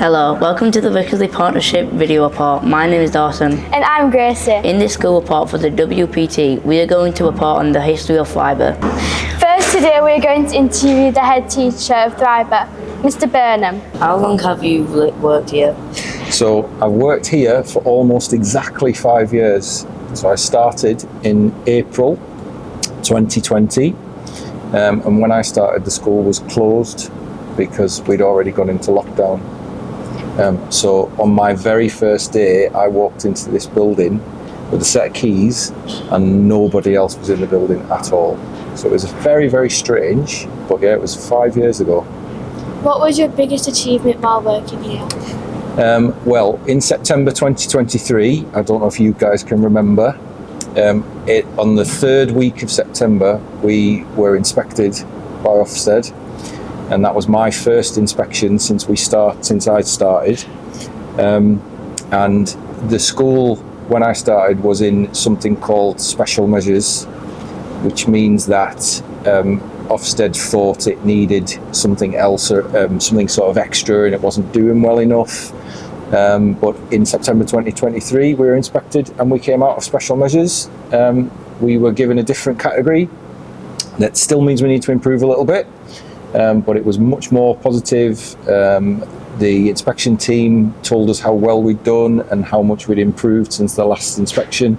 Hello, welcome to the Wickersley Partnership video report. My name is Dawson. And I'm Gracie. In this school report for the WPT, we are going to report on the history of Thrybergh. First, today we're going to interview the head teacher of Thrybergh, Mr. Burnham. How long have you worked here? So I've worked here for almost exactly 5 years. So I started in April 2020, and when I started the school was closed because we'd already gone into lockdown. So on my very first day, I walked into this building with a set of keys and nobody else was in the building at all. So it was very, very strange, but yeah, it was 5 years ago. What was your biggest achievement while working here? Well, in September 2023, I don't know if you guys can remember, on the third week of September, we were inspected by Ofsted. And that was my first inspection since I started. And the school, when I started, was in something called special measures, which means that Ofsted thought it needed something else, or something sort of extra, and it wasn't doing well enough. But in September 2023, we were inspected and we came out of special measures. We were given a different category. That still means we need to improve a little bit. But it was much more positive. The inspection team told us how well we'd done and how much we'd improved since the last inspection.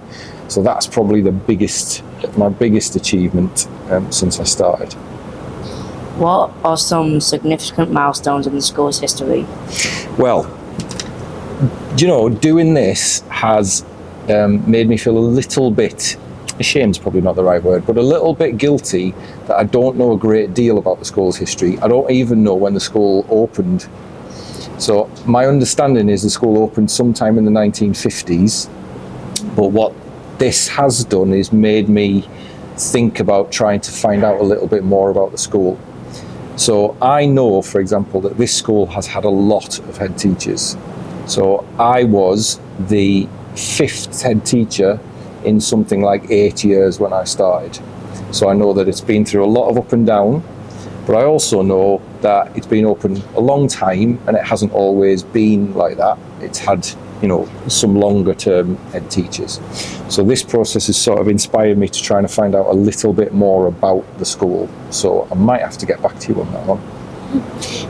So that's probably my biggest achievement since I started. What are some significant milestones in the school's history? Well, doing this has made me feel a little bit, ashamed's probably not the right word, but a little bit guilty that I don't know a great deal about the school's history. I don't even know when the school opened. So my understanding is the school opened sometime in the 1950s, but what this has done is made me think about trying to find out a little bit more about the school. So I know, for example, that this school has had a lot of head teachers. So I was the 5th head teacher in something like 8 years when I started. So I know that it's been through a lot of up and down, but I also know that it's been open a long time and it hasn't always been like that. It's had, some longer term head teachers. So this process has sort of inspired me to try and find out a little bit more about the school. So I might have to get back to you on that one.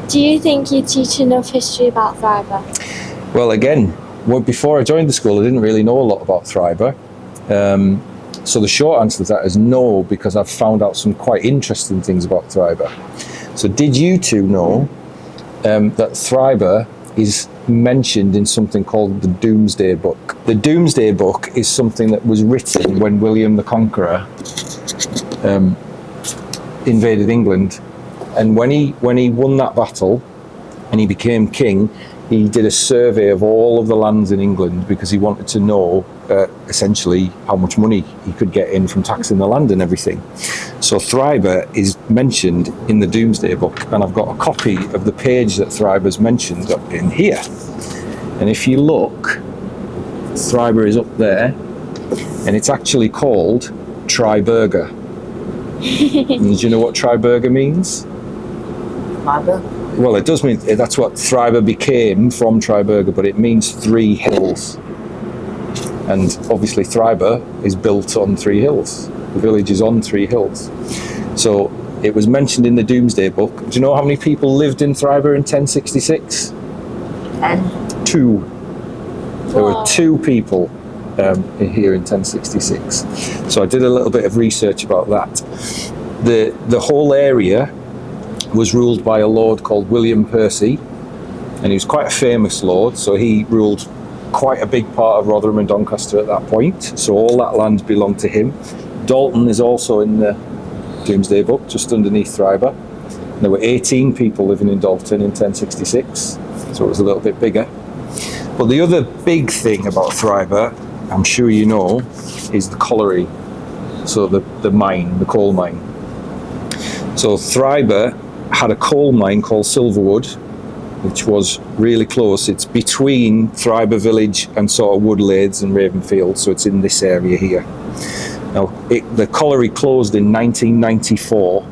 Do you think you teach enough history about Thrybergh? Well, again, before I joined the school, I didn't really know a lot about Thrybergh. So the short answer to that is no, because I've found out some quite interesting things about Thrybergh. So did you two know that Thrybergh is mentioned in something called the Domesday Book? The Domesday Book is something that was written when William the Conqueror invaded England. And when he won that battle and he became king, he did a survey of all of the lands in England because he wanted to know essentially how much money he could get in from taxing the land and everything. So Thrybergh is mentioned in the Domesday Book, and I've got a copy of the page that Thrybergh's mentioned up in here. And if you look, Thrybergh is up there, and it's actually called Thrybergh. And do you know what Thrybergh means? Thrybergh? Well, it does mean, that's what Thrybergh became from Thrybergh, but it means 3 hills. And obviously Thrybergh is built on 3 hills. The village is on 3 hills. So it was mentioned in the Domesday Book. Do you know how many people lived in Thrybergh in 1066? 2. There were 2 people here in 1066. So I did a little bit of research about that. The whole area was ruled by a lord called William Percy, and he was quite a famous lord, so he ruled quite a big part of Rotherham and Doncaster at that point, so all that land belonged to him. Dalton is also in the Domesday Book, just underneath Thrybergh. And there were 18 people living in Dalton in 1066, so it was a little bit bigger. But the other big thing about Thrybergh, I'm sure you know, is the colliery, so the mine, the coal mine. So Thrybergh had a coal mine called Silverwood, which was really close. It's between Thrybergh village and sort of Woodlanes and Ravenfield, so it's in this area here. Now, the colliery closed in 1994,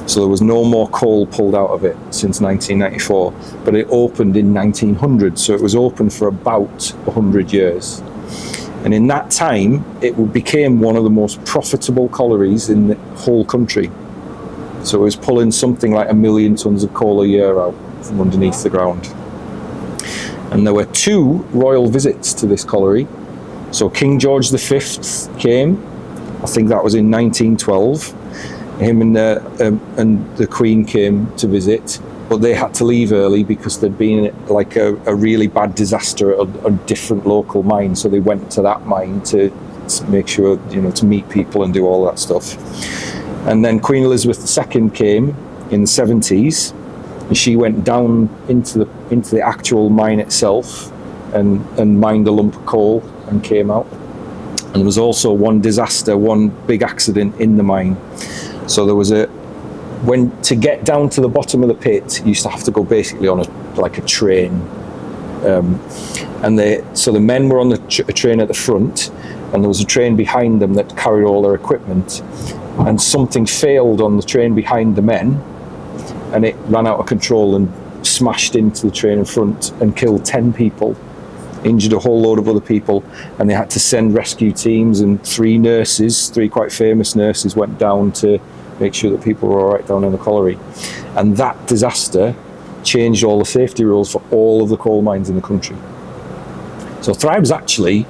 So there was no more coal pulled out of it since 1994, but it opened in 1900, so it was open for about 100 years. And in that time, it became one of the most profitable collieries in the whole country. So it was pulling something like 1 million tonnes of coal a year out from underneath the ground. And there were 2 royal visits to this colliery. So King George V came, I think that was in 1912. Him and the Queen came to visit, but they had to leave early because there'd been like a really bad disaster at a different local mine. So they went to that mine to make sure, to meet people and do all that stuff. And then Queen Elizabeth II came in the 70s, and she went down into the actual mine itself and mined a lump of coal and came out. And there was also one disaster, one big accident in the mine. So there was to get down to the bottom of the pit, you used to have to go basically on a train. So the men were on the train at the front, and there was a train behind them that carried all their equipment. And something failed on the train behind the men, and it ran out of control and smashed into the train in front and killed 10 people, injured a whole load of other people, and they had to send rescue teams, and 3 quite famous nurses went down to make sure that people were all right down in the colliery. And that disaster changed all the safety rules for all of the coal mines in the country. So Thrybergh's actually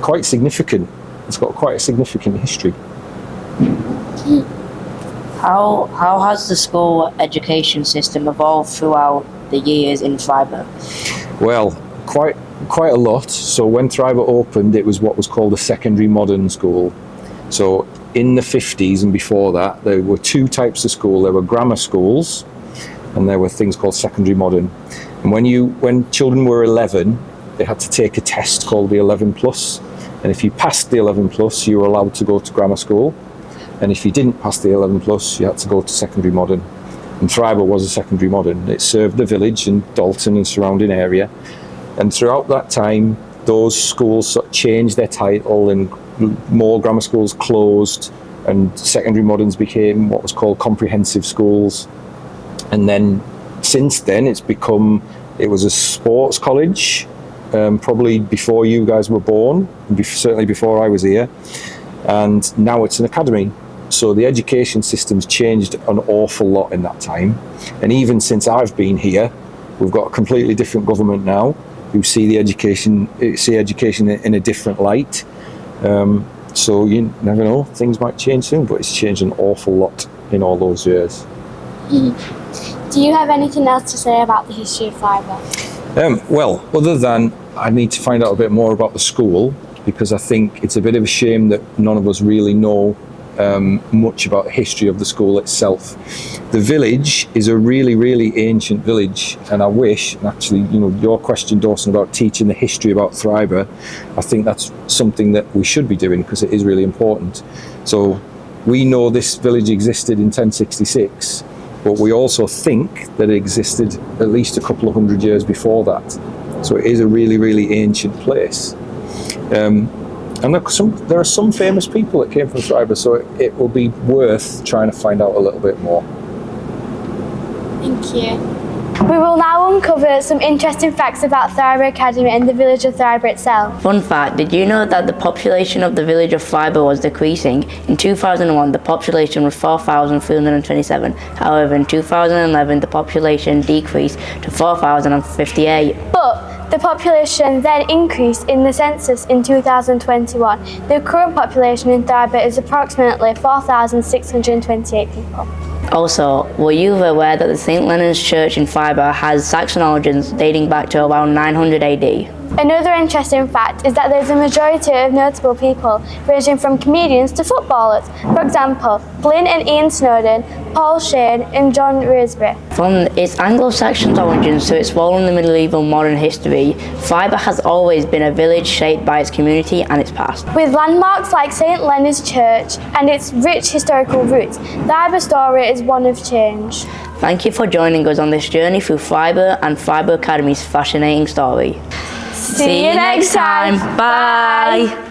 quite significant. It's got quite a significant history. How has the school education system evolved throughout the years in Thrybergh? Well, quite a lot. So when Thrybergh opened, it was what was called a secondary modern school. So in the 50s and before that, there were 2 types of school. There were grammar schools, and there were things called secondary modern. And when children were 11, they had to take a test called the 11 plus. And if you passed the 11 plus, you were allowed to go to grammar school. And if you didn't pass the 11 plus, you had to go to secondary modern. And Thrybergh was a secondary modern. It served the village and Dalton and surrounding area. And throughout that time, those schools sort of changed their title, and more grammar schools closed, and secondary moderns became what was called comprehensive schools. And then since then, it was a sports college, probably before you guys were born, certainly before I was here. And now it's an academy. So the education system's changed an awful lot in that time. And even since I've been here, we've got a completely different government now who see education in a different light. So you never know, things might change soon, but it's changed an awful lot in all those years. Do you have anything else to say about the history of Thrybergh? Well, other than I need to find out a bit more about the school, because I think it's a bit of a shame that none of us really know much about the history of the school itself. The village is a really, really ancient village, and I wish, and actually, your question, Dawson, about teaching the history about Thrybergh, I think that's something that we should be doing, because it is really important. So we know this village existed in 1066, but we also think that it existed at least a couple of 100 years before that. So it is a really, really ancient place. And there are some famous people that came from Thrybergh, so it will be worth trying to find out a little bit more. Thank you. We will now uncover some interesting facts about Thrybergh Academy and the village of Thrybergh itself. Fun fact, did you know that the population of the village of Thrybergh was decreasing? In 2001, the population was 4,327. However, in 2011, the population decreased to 4,058. But the population then increased in the census in 2021. The current population in Thrybergh is approximately 4,628 people. Also, were you aware that the St. Leonard's Church in Thrybergh has Saxon origins dating back to around 900 AD? Another interesting fact is that there's a majority of notable people ranging from comedians to footballers. For example, Glyn and Ian Snowden, Paul Shane and John Raspberry. From its Anglo-Saxon origins to its role in the medieval modern history, Thrybergh has always been a village shaped by its community and its past. With landmarks like St. Leonard's Church and its rich historical roots, Thrybergh's story is one of change. Thank you for joining us on this journey through Thrybergh and Thrybergh Academy's fascinating story. See you next time. Bye.